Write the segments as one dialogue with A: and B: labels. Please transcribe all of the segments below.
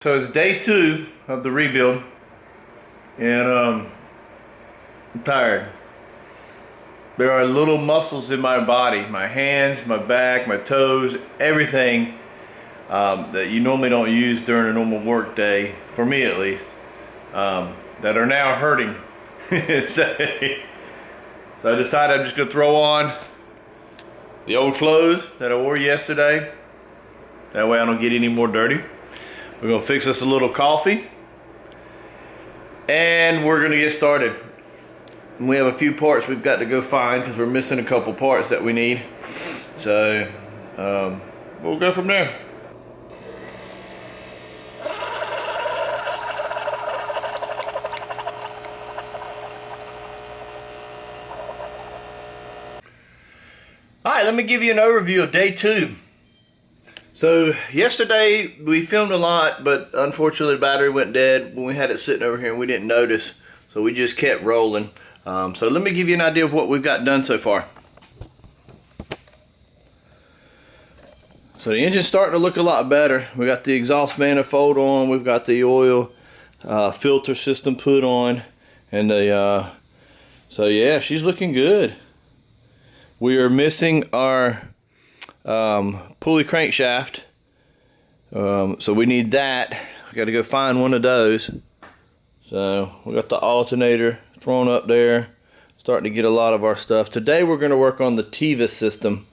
A: So it's day 2 of the rebuild, and I'm tired. There are little muscles in my body, my hands, my back, my toes, everything that you normally don't use during a normal work day, for me at least, that are now hurting. So I decided I'm just going to throw on the old clothes that I wore yesterday. That way I don't get any more dirty. We're gonna fix us a little coffee and we're gonna get started. We have a few parts we've got to go find because we're missing a couple parts that we need. So we'll go from there. All right, let me give you an overview of day 2. So yesterday we filmed a lot, but unfortunately the battery went dead when we had it sitting over here and we didn't notice. So we just kept rolling. So let me give you an idea of what we've got done so far. So the engine's starting to look a lot better. We got the exhaust manifold on, we've got the oil filter system put on, and the so yeah, she's looking good. We are missing our pulley crankshaft, so we need that. I got to go find one of those. So we got the alternator thrown up there, starting to get a lot of our stuff. Today we're going to work on the TVIS system.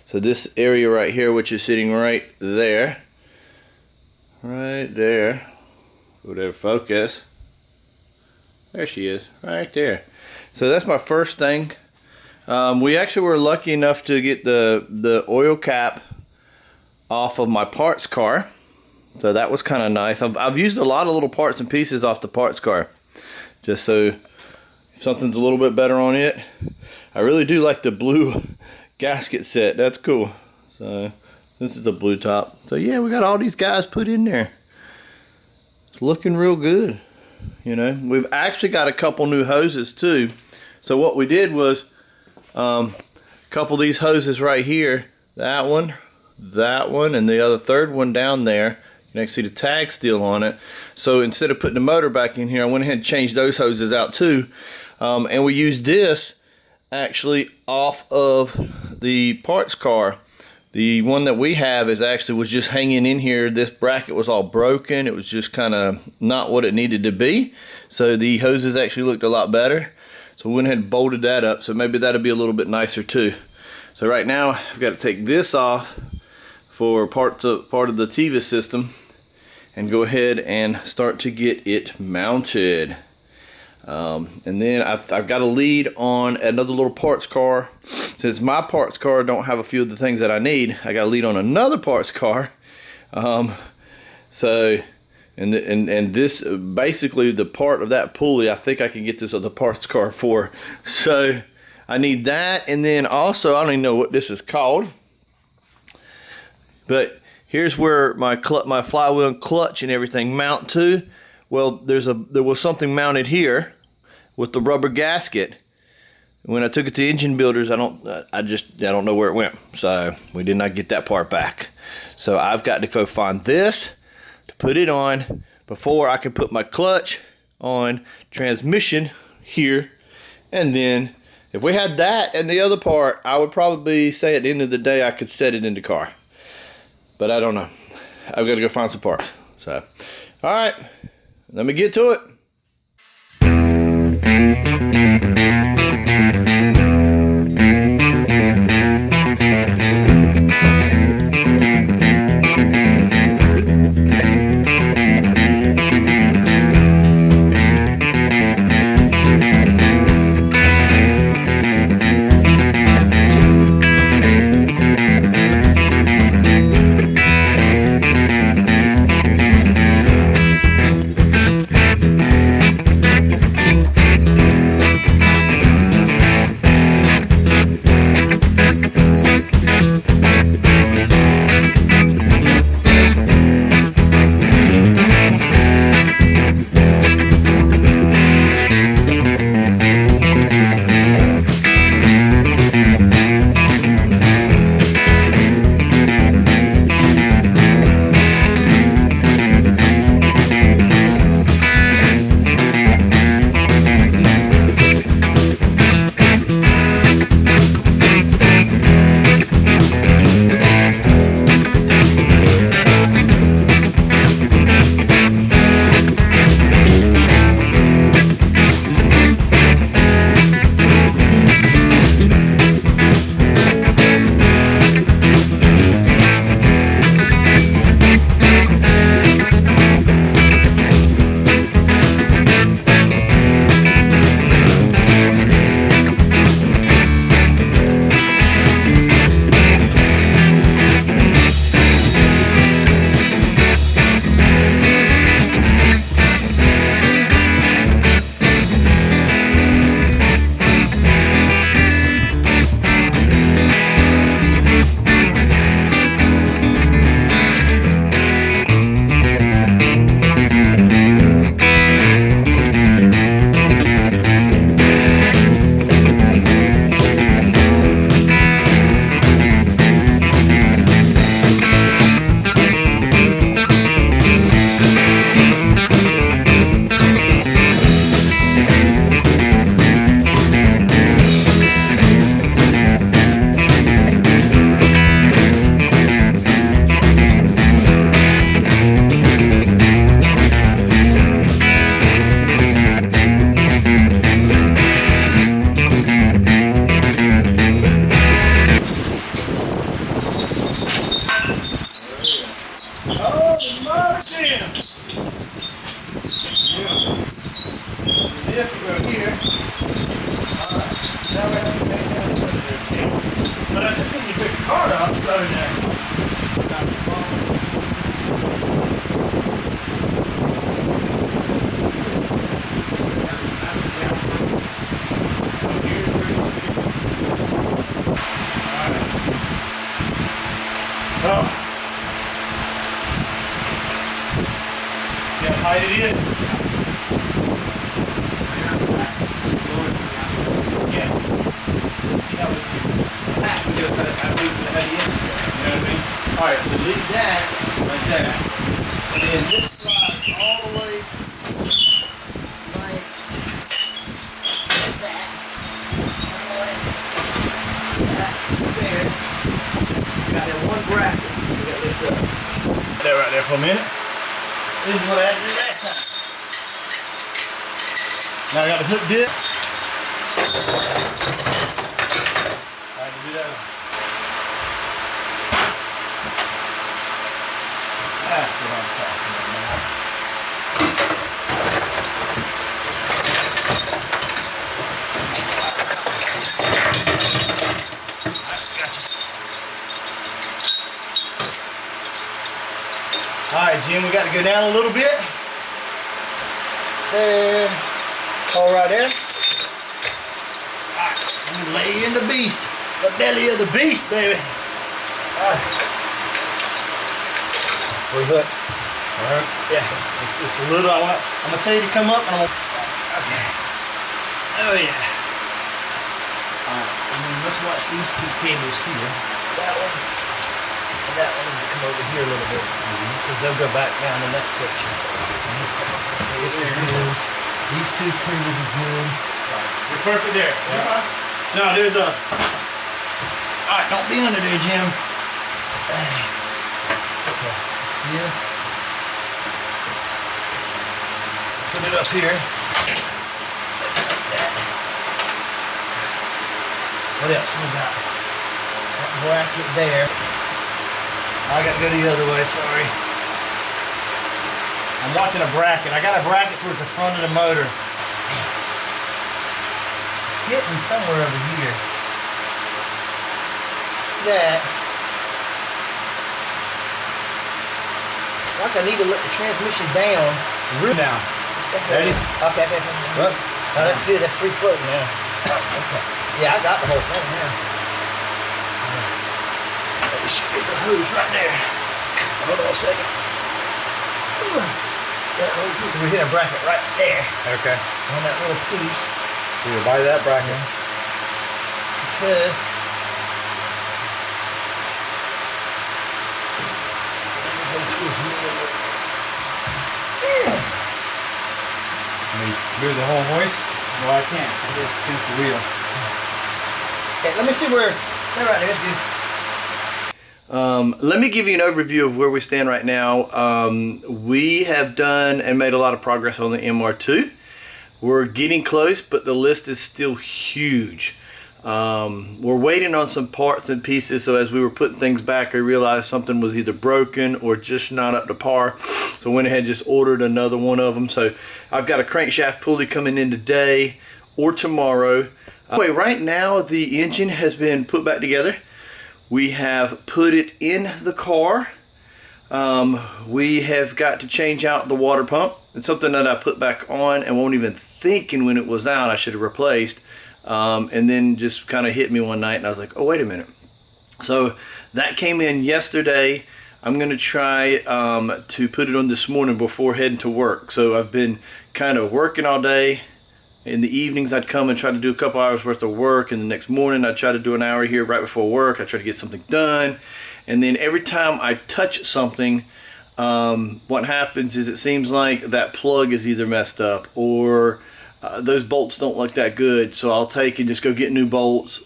A: So this area right here, which is sitting right there, go there, focus, there she is, right there. So that's my first thing. We actually were lucky enough to get the oil cap off of my parts car, so that was kind of nice. I've used a lot of little parts and pieces off the parts car, just so if something's a little bit better on it. I really do like the blue gasket set. That's cool. So this is a blue top. So yeah, we got all these guys put in there. It's looking real good. You know, we've actually got a couple new hoses too. So what we did was a couple of these hoses right here, that one, and the other third one down there. You can actually see the tag still on it. So instead of putting the motor back in here, I went ahead and changed those hoses out too. And we used this actually off of the parts car. The one that we have was just hanging in here. This bracket was all broken. It was just kind of not what it needed to be. So the hoses actually looked a lot better. So we went ahead and bolted that up, so maybe that'll be a little bit nicer too. So right now I've got to take this off for part of the TVIS system and go ahead and start to get it mounted. And then I've got a lead on another little parts car. Since my parts car don't have a few of the things that I need, I got a lead on another parts car. And this, basically the part of that pulley, I think I can get this other parts car for. So I need that, and then also, I don't even know what this is called, but here's where my flywheel and clutch and everything mount to. Well, there was something mounted here with the rubber gasket. When I took it to engine builders, I don't know where it went. So we did not get that part back. So I've got to go find this to put it on before I can put my clutch on, transmission here, and then if we had that and the other part, I would probably say at the end of the day I could set it in the car, but I don't know. I've got to go find some parts. So all right, let me get to it. This will go here. Alright. Now we have to take down the motor there, Jim. But I just seen you pick the car up, so there. Oh. Yeah, how it is? Yes. Let's see how we do. You know what I mean? Alright, so leave that like that. And then this slides all the way like that. There. Got that one bracket. We got this up. That right there for a minute. This is what I had to do last time. Now I got the hook dip. I had to do that one. That's what I'm talking about. Alright, Jim, we got to go down a little bit. There. All right there. Alright, we lay in the beast. The belly of the beast, baby. Alright. Where's that? Alright. Yeah, it's a little. I'm gonna tell you to come up and I'm gonna. Okay. Oh yeah. Alright, and then let's watch these two cables here. That one. And that one needs to come over here a little bit. Because they'll go back down in that section. This is good. These two cables are good. You're perfect there. Yeah. No, there's a. Alright, don't be under there, Jim. Okay. Yes. Put it up here. What else we got? That bracket there. I got to go the other way, sorry. I'm watching a bracket. I got a bracket towards the front of the motor. It's getting somewhere over here. That. It's like I need to let the transmission down. Real down. Ready? Okay. Look. Oh, that's good. That's free floating now. Okay. Yeah, I got the whole thing now. There's a hose right there. Hold on a second. We hit a bracket right there. Okay. On that little piece. So you buy that bracket. Because
B: move the whole hoist? Well, I can't. It's against the wheel.
A: Okay, let me see where. That right there is good. Let me give you an overview of where we stand right now. We have done and made a lot of progress on the MR2. We're getting close, but the list is still huge. We're waiting on some parts and pieces, so as we were putting things back, I realized something was either broken or just not up to par. So I went ahead and just ordered another one of them. So I've got a crankshaft pulley coming in today or tomorrow. Anyway, right now the engine has been put back together. We have put it in the car. We have got to change out the water pump. It's something that I put back on and won't even thinking when it was out I should have replaced. And then just kind of hit me one night and I was like, oh, wait a minute. So that came in yesterday. I'm going to try to put it on this morning before heading to work. So I've been kind of working all day. In the evenings I'd come and try to do a couple hours worth of work, and the next morning I'd try to do an hour here right before work. I try to get something done, and then every time I touch something, what happens is it seems like that plug is either messed up or those bolts don't look that good, so I'll take and just go get new bolts,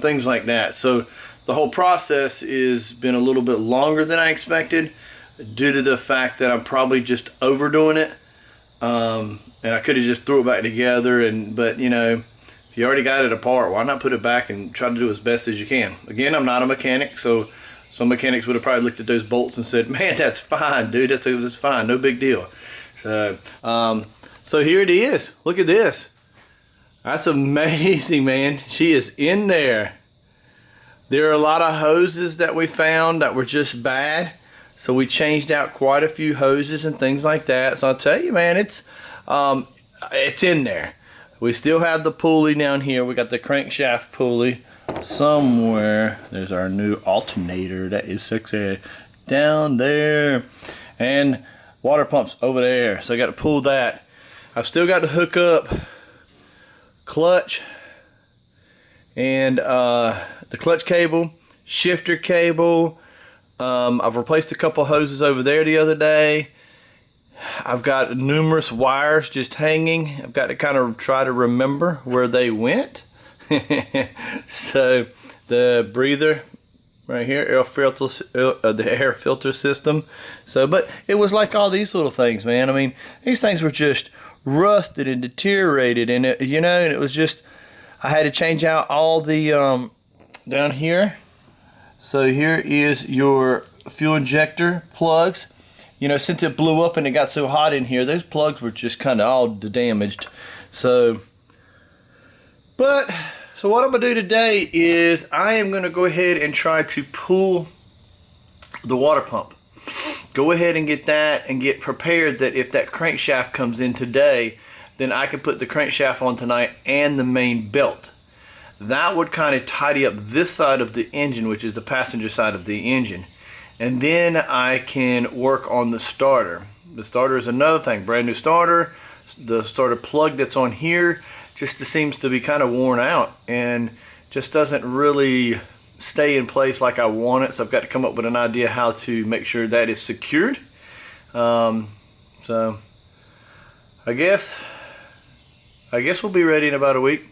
A: things like that. So the whole process has been a little bit longer than I expected due to the fact that I'm probably just overdoing it. And I could have just threw it back together, but you know, if you already got it apart, why not put it back and try to do as best as you can? Again, I'm not a mechanic, so Some mechanics would have probably looked at those bolts and said, man, that's fine, dude, that's fine, no big deal. So, so here it is. Look at this. That's amazing, man. She is in there. There are a lot of hoses that we found that were just bad. So we changed out quite a few hoses and things like that. So I'll tell you, man, it's in there. We still have the pulley down here. We got the crankshaft pulley somewhere. There's our new alternator. That is sexy. Down there. And water pumps over there. So I got to pull that. I've still got to hook up clutch and the clutch cable, shifter cable. I've replaced a couple hoses over there the other day. I've got numerous wires just hanging. I've got to kind of try to remember where they went. So the breather right here, the air filter system. So, but it was like all these little things, man. I mean, these things were just rusted and deteriorated, and it, you know, and it was just, I had to change out all the down here. So here is your fuel injector plugs. You know, since it blew up and it got so hot in here, those plugs were just kind of all damaged. So what I'm gonna do today is I am gonna go ahead and try to pull the water pump. Go ahead and get that and get prepared that if that crankshaft comes in today, then I can put the crankshaft on tonight and the main belt. That would kind of tidy up this side of the engine, which is the passenger side of the engine. And then I can work on the starter. The starter is another thing, brand new starter. The starter plug that's on here just seems to be kind of worn out and just doesn't really stay in place like I want it. So I've got to come up with an idea how to make sure that is secured. So I guess we'll be ready in about a week.